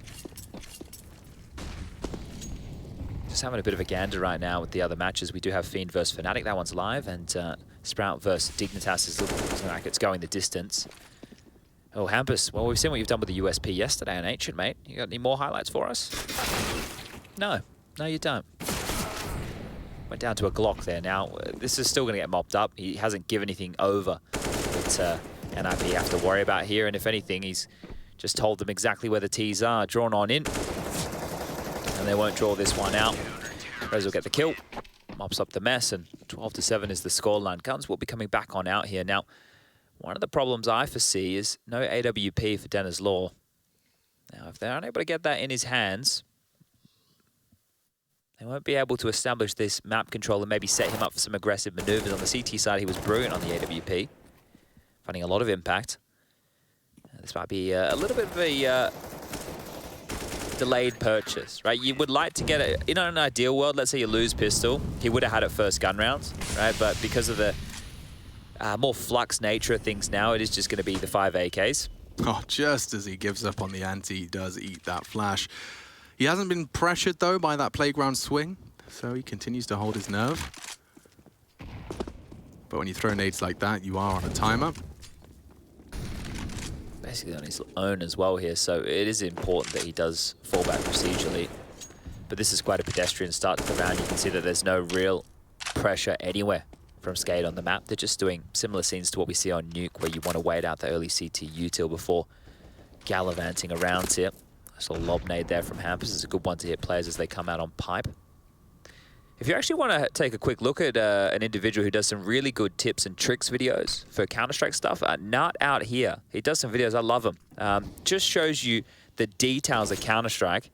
Just having a bit of a gander right now with the other matches. We do have Fiend versus Fnatic. That one's live. And Sprout versus Dignitas is looking like it's going the distance. Oh, Hampus, well, we've seen what you've done with the USP yesterday on Ancient, mate. You got any more highlights for us? No. No, you don't. Went down to a Glock there. Now, this is still going to get mopped up. He hasn't given anything over that NIP have to worry about here. And if anything, he's just told them exactly where the T's are. Drawn on in. And they won't draw this one out. Rez will get the kill. Mops up the mess. And 12-7 is the scoreline. Guns will be coming back on out here. Now, one of the problems I foresee is no AWP for Dennis Law. Now, if they're unable to get that in his hands, they won't be able to establish this map control and maybe set him up for some aggressive maneuvers. On the CT side, he was brilliant on the AWP, finding a lot of impact. This might be a little bit of a delayed purchase, right? You would like to get it, in an ideal world, let's say you lose pistol, he would have had it first gun rounds, right? But because of the more flux nature of things now, it is just going to be the 5 AKs. Oh, just as he gives up on the ante, he does eat that flash. He hasn't been pressured, though, by that playground swing, so he continues to hold his nerve. But when you throw nades like that, you are on a timer. Basically on his own as well here, so it is important that he does fall back procedurally. But this is quite a pedestrian start to the round. You can see that there's no real pressure anywhere from SKADE on the map. They're just doing similar scenes to what we see on Nuke, where you want to wait out the early CT util before gallivanting around here. I saw a lob nade there from Hampus. It's a good one to hit players as they come out on pipe. If you actually want to take a quick look at an individual who does some really good tips and tricks videos for Counter-Strike stuff, Nut out here. He does some videos. I love him. Just shows you the details of Counter-Strike.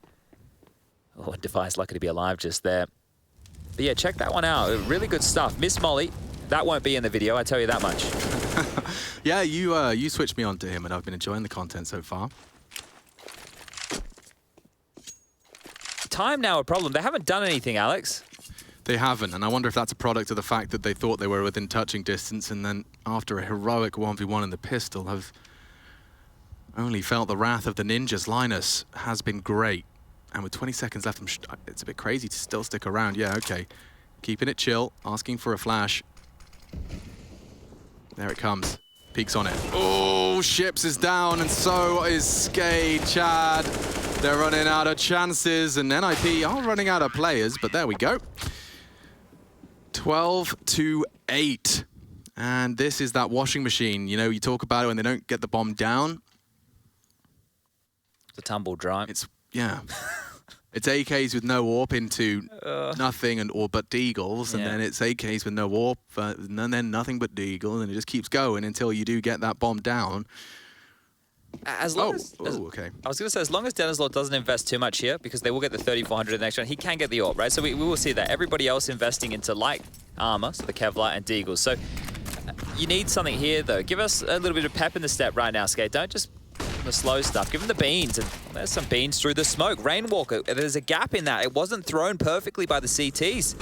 Oh, Device lucky to be alive just there. But yeah, check that one out. Really good stuff. Miss Molly, that won't be in the video, I tell you that much. Yeah, you switched me on to him, and I've been enjoying the content so far. Time now a problem. They haven't done anything, Alex. They haven't, and I wonder if that's a product of the fact that they thought they were within touching distance, and then after a heroic 1v1 in the pistol, have only felt the wrath of the ninjas. Linus has been great. And with 20 seconds left, it's a bit crazy to still stick around. Yeah, okay. Keeping it chill, asking for a flash. There it comes. Peeks on it. Oh, Ships is down, and so is SKADE, Chad. They're running out of chances, and NIP are running out of players, but there we go. 12-8. And this is that washing machine. You know, you talk about it when they don't get the bomb down. The tumble dry. It's, yeah. It's AKs with no warp into nothing and or but deagles, and then it's AKs with no warp, and then nothing but deagles, and it just keeps going until you do get that bomb down. As long as okay. I was going to say, as long as Dennis Law doesn't invest too much here, because they will get the 3,400 in the next round, he can get the AWP, right? So we will see that. Everybody else investing into light armor, so the Kevlar and deagles. So you need something here, though. Give us a little bit of pep in the step right now, SKADE. Don't just the slow stuff. Give him the beans. And there's some beans through the smoke. Rainwalker, there's a gap in that. It wasn't thrown perfectly by the CTs.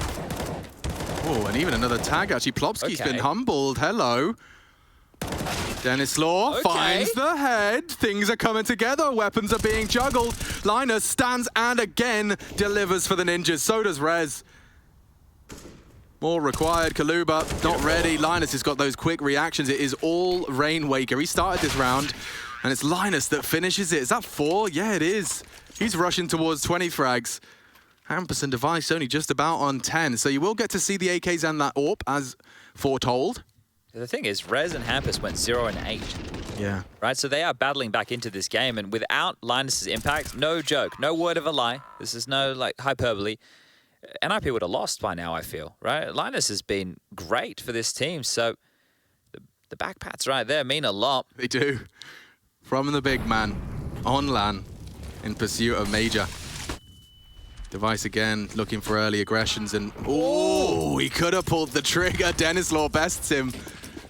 Oh, and even another tag, actually. Plopsky's been humbled. Hello. Dennis Law finds the head. Things are coming together. Weapons are being juggled. Linus stands and again delivers for the ninjas. So does Rez. More required. Kaluba not ready. Linus has got those quick reactions. It is all Rainwaker. He started this round, and it's Linus that finishes it. Is that 4? Yeah, it is. He's rushing towards 20 frags. Hampus and Device only just about on 10. So you will get to see the AKs and that AWP as foretold. The thing is, Rez and Hampus went 0 and 8 Yeah. Right, so they are battling back into this game, and without Linus's impact, no joke, no word of a lie. This is no like hyperbole. NIP would have lost by now, I feel, right? Linus has been great for this team, so the backpats right there mean a lot. They do. From the big man, on LAN, in pursuit of Major. Device again, looking for early aggressions, and oh, he could have pulled the trigger. Denislaw bests him.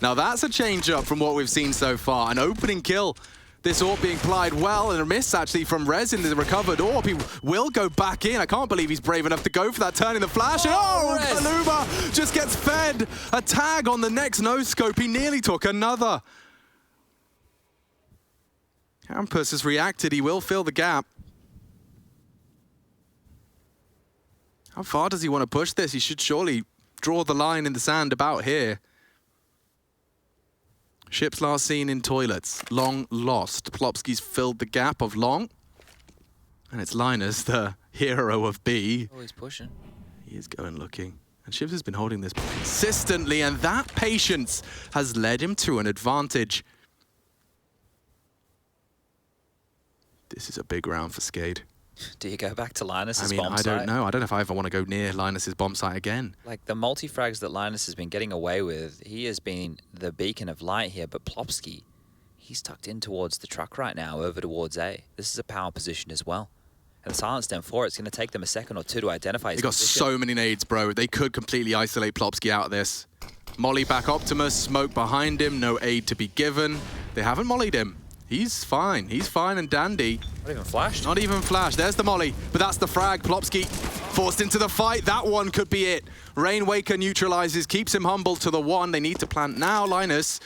Now that's a change up from what we've seen so far. An opening kill. This AWP being plied well, and a miss actually from Rez in the recovered AWP. He will go back in. I can't believe he's brave enough to go for that turn in the flash. And Kaluba just gets fed a tag on the next no-scope. He nearly took another. Campus has reacted. He will fill the gap. How far does he want to push this? He should surely draw the line in the sand about here. Ships last seen in toilets. Long lost. Plopsky's filled the gap of Long. And it's Linus, the hero of B. Oh, he's pushing. He is going looking. And Ships has been holding this consistently, and that patience has led him to an advantage. This is a big round for SKADE. Do you go back to Linus's bomb site? I don't know. I don't know if I ever want to go near Linus's bomb site again. Like, the multi-frags that Linus has been getting away with, he has been the beacon of light here, but Plopsky, he's tucked in towards the truck right now, over towards A. This is a power position as well. And the silence down for it's going to take them a second or two to identify his They got position. so many nades, bro. They could completely isolate Plopsky out of this. Molly back Optimus, smoke behind him, no aid to be given. They haven't mollied him. He's fine and dandy. Not even flashed? Not even flashed. There's the molly, but that's the frag. Plopsky forced into the fight. That one could be it. Rainwaker neutralizes, keeps him humble to the one. They need to plant now. Linus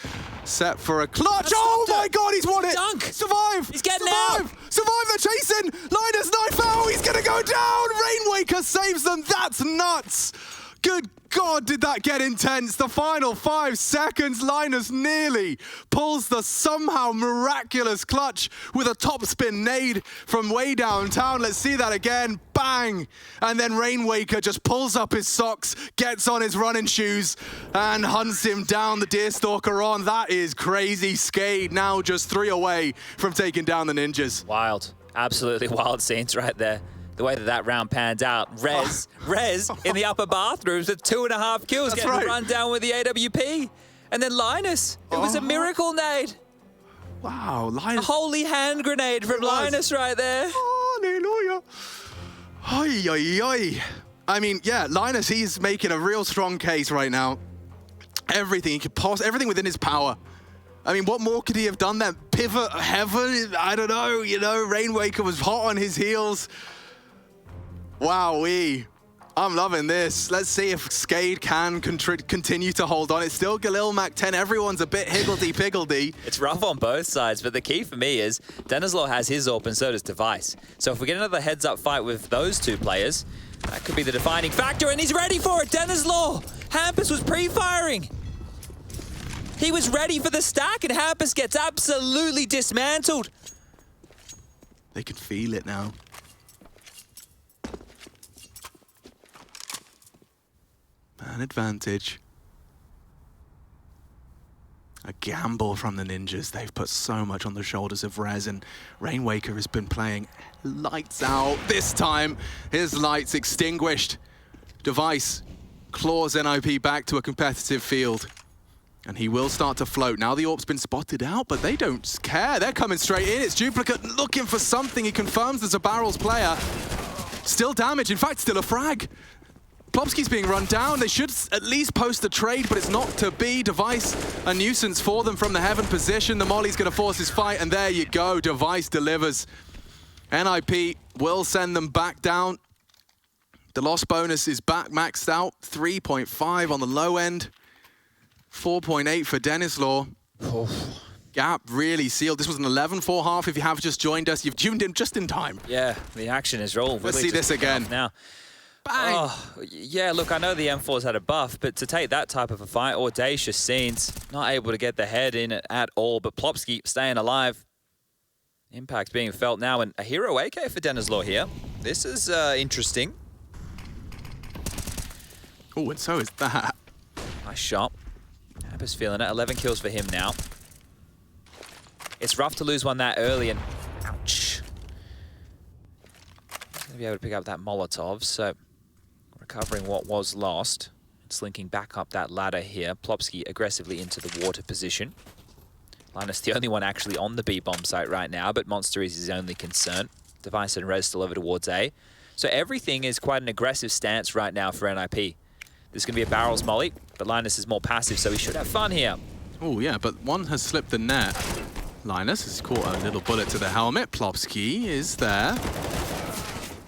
set for a clutch. Oh my God, he's won it. Dunk. Survive. He's getting out. Survive, they're chasing. Linus knife out. He's gonna go down. Rainwaker saves them. That's nuts. Good God, did that get intense. The final 5 seconds, Linus nearly pulls the somehow miraculous clutch with a topspin nade from way downtown. Let's see that again. Bang! And then Rainwaker just pulls up his socks, gets on his running shoes, and hunts him down. The Deerstalker on. That is crazy. SKADE now just 3 away from taking down the Ninjas. Wild. Absolutely wild scenes right there. The way that round panned out. Rez in the upper bathrooms with 2.5 kills, That's getting right. run down with the AWP. And then Linus, it was a miracle nade. Wow, A Linus. holy hand grenade from Linus right there. Hallelujah. Oi, oi, oi. I mean, yeah, Linus, he's making a real strong case right now. Everything he could everything within his power. I mean, what more could he have done there? Pivot heaven? I don't know, you know, Rainwaker was hot on his heels. Wowee. I'm loving this. Let's see if SKADE can continue to hold on. It's still Galil Mac 10. Everyone's a bit higgledy-piggledy. It's rough on both sides, but the key for me is Denislaw has his AWP and so does Device. So if we get another heads-up fight with those two players, that could be the defining factor, and he's ready for it, Denislaw! Hampus was pre-firing. He was ready for the stack, and Hampus gets absolutely dismantled. They can feel it now. Man advantage. A gamble from the Ninjas. They've put so much on the shoulders of Rez, and Rainwaker has been playing lights out. This time, his lights extinguished. Device claws NIP back to a competitive field. And he will start to float. Now the AWP's been spotted out, but they don't care. They're coming straight in. It's Duplicate looking for something. He confirms there's a Barrels player. Still damage, in fact, still a frag. Plopsky's being run down. They should at least post a trade, but it's not to be. Device, a nuisance for them from the heaven position. The Molly's going to force his fight, and there you go. Device delivers. NIP will send them back down. The loss bonus is back maxed out. 3.5 on the low end. 4.8 for Denislaw. Gap really sealed. This was an 11-4 half. If you have just joined us, you've tuned in just in time. Yeah, the action is all. Let's see this again. Now. Bang! Oh, yeah, look, I know the M4's had a buff, but to take that type of a fight, audacious scenes, not able to get the head in at all, but Plopsky staying alive. Impact being felt now, and a hero AK for Denislaw here. This is interesting. Oh, and so is that. Nice shot. Hampus feeling it. 11 kills for him now. It's rough to lose one that early, and ouch. Gonna be able to pick up that Molotov, so recovering what was lost. Slinking back up that ladder here. Plopsky aggressively into the water position. Linus the only one actually on the B-bomb site right now, but Monster is his only concern. Device and Rez still over towards A. So everything is quite an aggressive stance right now for NIP. This is going to be a barrels molly, but Linus is more passive, so he should have fun here. Oh yeah, but one has slipped the net. Linus has caught a little bullet to the helmet. Plopsky is there.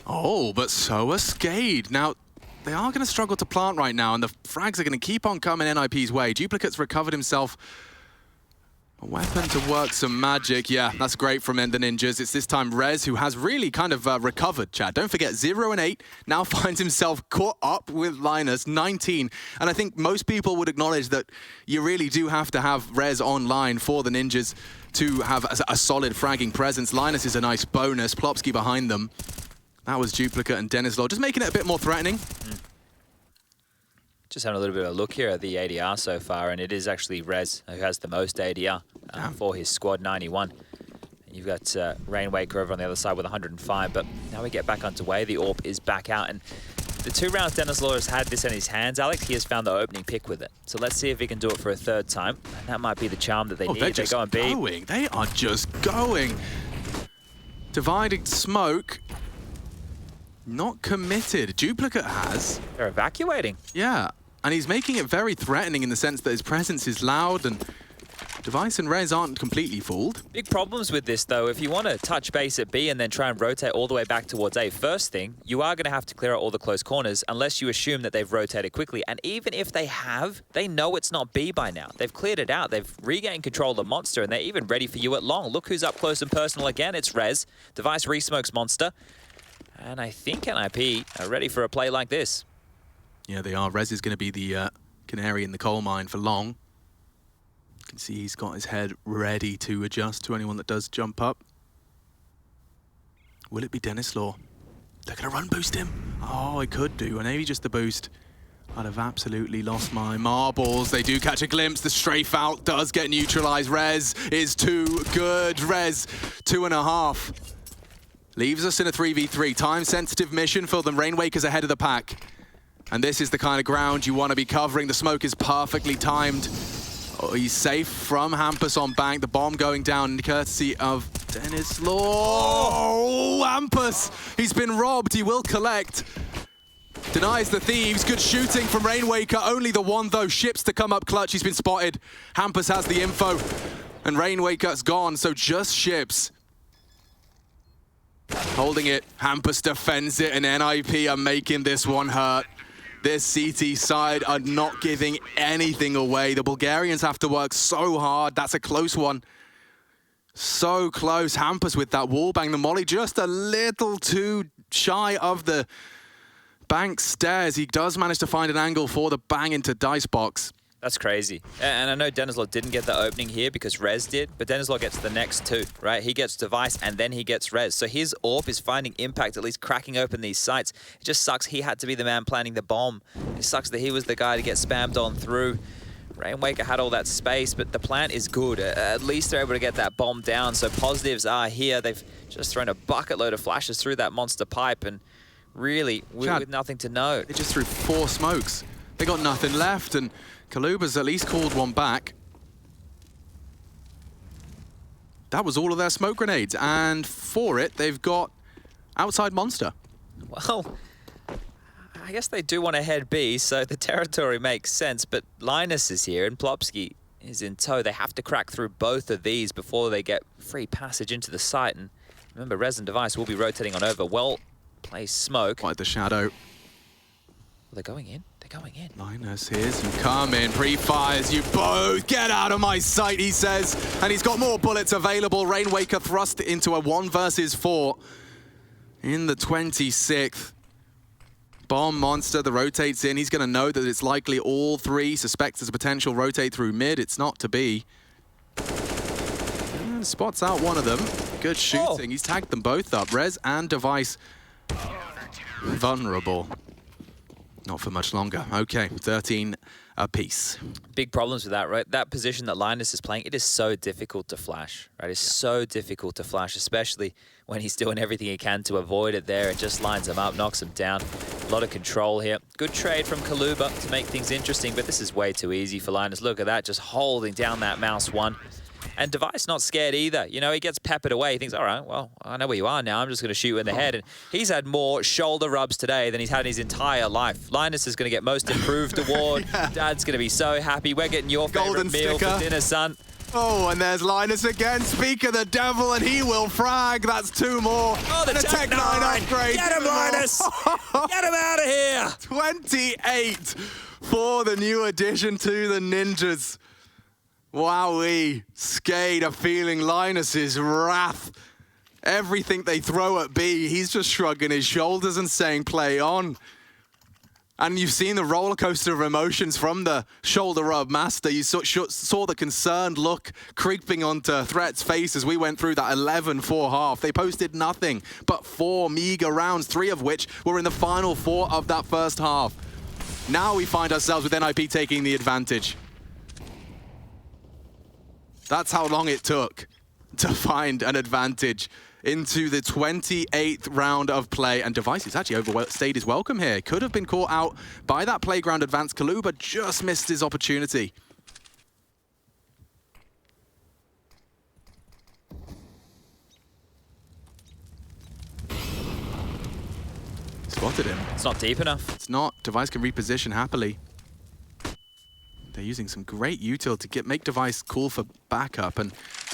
Oh, but so are SKADE. Now, they are going to struggle to plant right now, and the frags are going to keep on coming NIP's way. Duplicate's recovered himself a weapon to work some magic. Yeah, that's great from the Ninjas. It's this time Rez who has really kind of recovered, Chad. Don't forget, 0 and 8 now finds himself caught up with Linus, 19. And I think most people would acknowledge that you really do have to have Rez online for the Ninjas to have a solid fragging presence. Linus is a nice bonus. Plopsky behind them. That was Duplicate and Denislaw, just making it a bit more threatening. Just having a little bit of a look here at the ADR so far, and it is actually Rez who has the most ADR for his squad, 91. And you've got Rainwaker over on the other side with 105, but now we get back underway. The AWP is back out, and the 2 rounds Denislaw has had this in his hands, Alex. He has found the opening pick with it. So let's see if he can do it for a 3rd time. And that might be the charm that they need. They're going B. They are just going. Dividing smoke. Not committed. Duplicate has. They're evacuating. Yeah, and he's making it very threatening in the sense that his presence is loud, and Device and Rez aren't completely fooled. Big problems with this, though. If you want to touch base at B and then try and rotate all the way back towards A, first thing, you are going to have to clear out all the close corners unless you assume that they've rotated quickly. And even if they have, they know it's not B by now. They've cleared it out. They've regained control of the Monster, and they're even ready for you at long. Look who's up close and personal again. It's Rez. Device re-smokes Monster. And I think NIP are ready for a play like this. Yeah, they are. Rez is going to be the canary in the coal mine for long. You can see he's got his head ready to adjust to anyone that does jump up. Will it be Denislaw? They're going to run boost him. Oh, it could do. Maybe just the boost. I'd have absolutely lost my marbles. They do catch a glimpse. The strafe out does get neutralized. Rez is too good. Rez, 2.5. Leaves us in a 3v3. Time-sensitive mission for them. Rainwaker's ahead of the pack. And this is the kind of ground you want to be covering. The smoke is perfectly timed. Oh, he's safe from Hampus on bank. The bomb going down courtesy of Denislaw. Oh, Hampus! He's been robbed. He will collect. Denies the thieves. Good shooting from Rainwaker. Only the one, though. Ships to come up clutch. He's been spotted. Hampus has the info. And Rainwaker's gone, so just ships. Holding it, Hampus defends it, and NIP are making this one hurt. This CT side are not giving anything away. The Bulgarians have to work so hard. That's a close one. So close. Hampus with that wall bang. The molly just a little too shy of the bank stairs. He does manage to find an angle for the bang into dice box. That's crazy. And I know Denislaw didn't get the opening here because Rez did, but Denislaw gets the next 2, right? He gets Device and then he gets Rez. So his AWP is finding impact, at least cracking open these sites. It just sucks he had to be the man planting the bomb. It sucks that he was the guy to get spammed on through. Rainwaker had all that space, but the plant is good. At least they're able to get that bomb down. So positives are here. They've just thrown a bucket load of flashes through that Monster pipe, and really, with nothing to know. They just threw 4 smokes. They got nothing left, and Kaluba's at least called one back. That was all of their smoke grenades, and for it, they've got outside Monster. Well, I guess they do want to head B, so the territory makes sense, but Linus is here and Plopsky is in tow. They have to crack through both of these before they get free passage into the site, and remember, Rez and Device will be rotating on over. Well-placed smoke. Quite the shadow. They're going in. They're going in. Linus, here's you come in, pre-fires, you both get out of my sight, he says. And he's got more bullets available. Rainwaker thrust into a 1 versus 4 in the 26th. Bomb Monster, the rotates in. He's going to know that it's likely all 3. Suspects there's a potential rotate through mid. It's not to be. And spots out one of them. Good shooting. Oh. He's tagged them both up. Rez and Device vulnerable. Not for much longer. Okay, 13 apiece. Big problems with that, right? That position that Linus is playing, it is so difficult to flash, right? It's so difficult to flash, especially when he's doing everything he can to avoid it there. It just lines him up, knocks him down. A lot of control here. Good trade from Kaluba to make things interesting, but this is way too easy for Linus. Look at that, just holding down that mouse one. And Device not scared either. You know, he gets peppered away. He thinks, all right, well, I know where you are now. I'm just going to shoot you in the head. And he's had more shoulder rubs today than he's had in his entire life. Linus is going to get most improved award. Dad's going to be so happy. We're getting your favorite meal for dinner, son. Oh, and there's Linus again. Speak of the devil, and he will frag. That's 2 more. Oh, the Tech 9 upgrade. Get him, Linus. Get him out of here. 28 for the new addition to the Ninjas. Wowee. SKADE are feeling Linus's wrath. Everything they throw at B, he's just shrugging his shoulders and saying, play on. And you've seen the roller coaster of emotions from the shoulder rub master. You saw the concerned look creeping onto Threat's face as we went through that 11-4 half. They posted nothing but 4 meager rounds, 3 of which were in the final 4 of that first half. Now we find ourselves with NIP taking the advantage. That's how long it took to find an advantage into the 28th round of play. And Device has actually overstayed his welcome here. Could have been caught out by that playground advance. Kaluba just missed his opportunity. Spotted him. It's not deep enough. It's not. Device can reposition happily. They're using some great util to make Device cool for backup. And,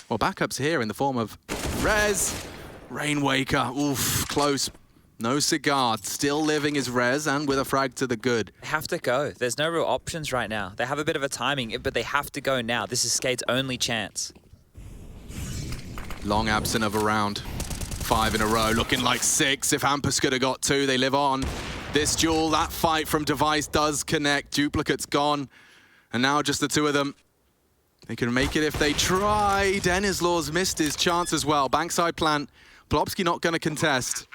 well, backup's here in the form of Rez. Rainwaker, oof, close. No cigar, still living his Rez and with a frag to the good. They have to go. There's no real options right now. They have a bit of a timing, but they have to go now. This is SKADE's only chance. Long absent of a round. 5 in a row, looking like 6. If Hampus could have got 2, they live on. This duel, that fight from Device does connect. Duplicate's gone. And now just the 2 of them. They can make it if they try. Denislaw's missed his chance as well. Bankside plant. Plopsky not going to contest.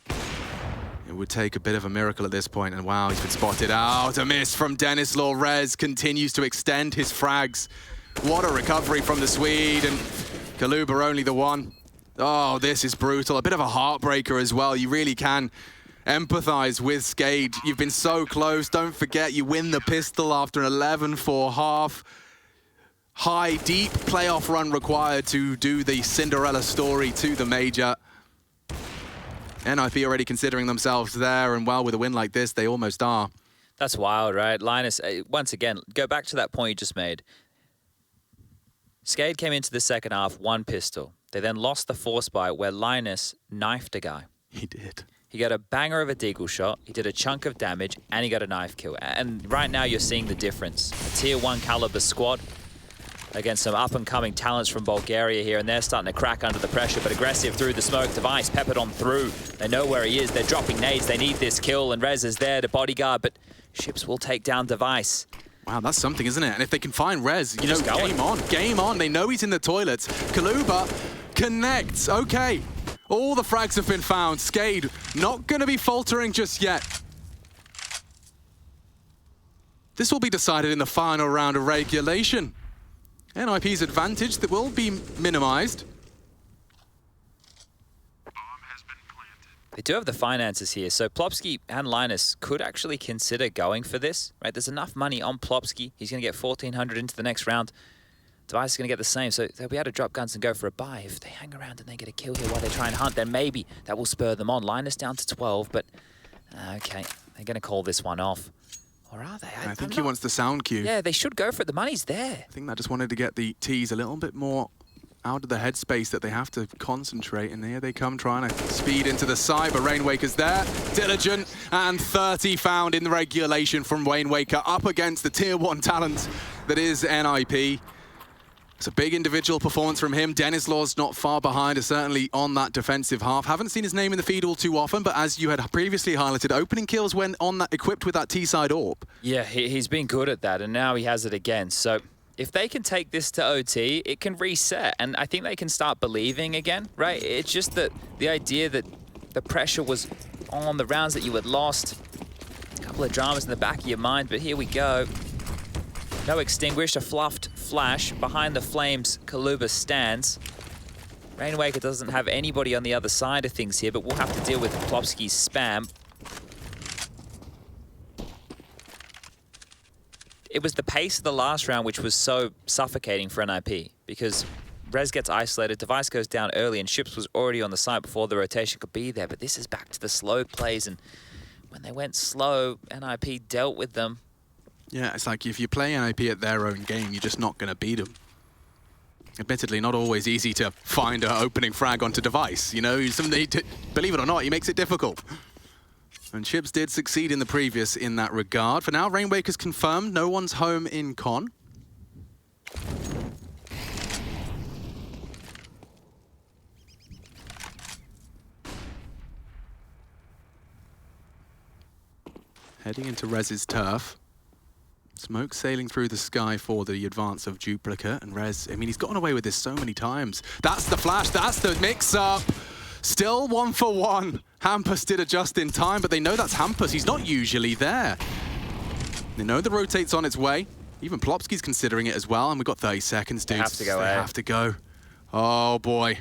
It would take a bit of a miracle at this point. And wow, he's been spotted out. A miss from Denislaw. Rez continues to extend his frags. What a recovery from the Swede. And Kaluba only the 1. Oh, this is brutal. A bit of a heartbreaker as well. You really can empathize with SKADE. You've been so close. Don't forget, you win the pistol after an 11-4 half. High, deep playoff run required to do the Cinderella story to the major. NIP already considering themselves there, and well, with a win like this, they almost are. That's wild, right? Linus, once again, go back to that point you just made. SKADE came into the second half, 1 pistol. They then lost the force buy where Linus knifed a guy. He did. He got a banger of a deagle shot, he did a chunk of damage, and he got a knife kill. And right now you're seeing the difference. A tier 1 caliber squad against some up-and-coming talents from Bulgaria here, and they're starting to crack under the pressure, but aggressive through the smoke. Device peppered on through. They know where he is. They're dropping nades. They need this kill, and Rez is there to bodyguard, but Ships will take down Device. Wow, that's something, isn't it? And if they can find Rez, you know, game on, game on. They know he's in the toilets. Kaluba connects. Okay, all the frags have been found. SKADE not going to be faltering just yet. This will be decided in the final round of regulation. NIP's advantage that will be minimized. They do have the finances here, so Plopsky and Linus could actually consider going for this, right? There's enough money on Plopsky. He's going to get 1,400 into the next round. Device is going to get the same, so they'll be able to drop guns and go for a buy. If they hang around and they get a kill here while they try and hunt, then maybe that will spur them on. Linus down to 12, but okay, they're going to call this one off. Or are they? I think he wants the sound cue. Yeah, they should go for it. The money's there. I think they just wanted to get the T's a little bit more out of the headspace that they have to concentrate, and here they come trying to speed into the side, but Rainwaker's there, diligent, and 30 found in the regulation from Rainwaker up against the tier 1 talent that is NIP. It's a big individual performance from him. Denislaw's not far behind, is certainly on that defensive half. Haven't seen his name in the feed all too often, but as you had previously highlighted, opening kills when on that, equipped with that T-side AWP. Yeah, he's been good at that, and now he has it again. So if they can take this to OT, it can reset, and I think they can start believing again, right? It's just that the idea that the pressure was on the rounds that you had lost. couple of dramas in the back of your mind, but here we go. No extinguish, a fluffed flash. Behind the flames, Kaluba stands. Rainwaker doesn't have anybody on the other side of things here, but we'll have to deal with Plopsky's spam. It was the pace of the last round which was so suffocating for NIP, because Rez gets isolated, Device goes down early, and Ships was already on the site before the rotation could be there. But this is back to the slow plays, and when they went slow, NIP dealt with them. Yeah, it's like if you play NIP at their own game, you're just not going to beat them. Admittedly, not always easy to find an opening frag onto Device. You know, believe it or not, he makes it difficult. And Chips did succeed in the previous in that regard. For now, Rainwaker's confirmed. No one's home in Con. Heading into Rez's turf. Smoke sailing through the sky for the advance of Duplicate. And Rez, I mean, he's gotten away with this so many times. That's the flash, that's the mix-up. Still 1 for 1. Hampus did adjust in time, but they know that's Hampus. He's not usually there. They know the rotate's on its way. Even Plopsky's considering it as well, and we've got 30 seconds, dudes. They have to go, They have to go. Oh, boy.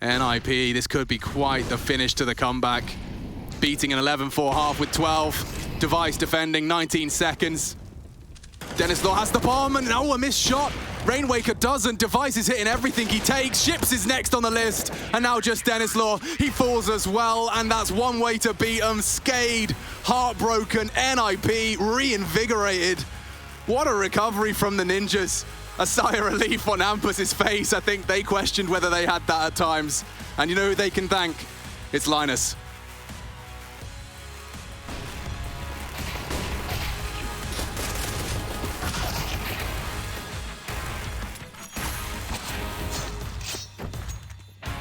NIP, this could be quite the finish to the comeback. Beating an 11-4 half with 12. Device defending, 19 seconds. Denislaw has the bomb, and oh, a missed shot. Rainwaker doesn't. Device is hitting everything he takes. Ships is next on the list, and now just Denislaw. He falls as well, and that's one way to beat him. SKADE, heartbroken. NIP, reinvigorated. What a recovery from the Ninjas. A sigh of relief on Hampus's face. I think they questioned whether they had that at times. And you know who they can thank? It's Linus.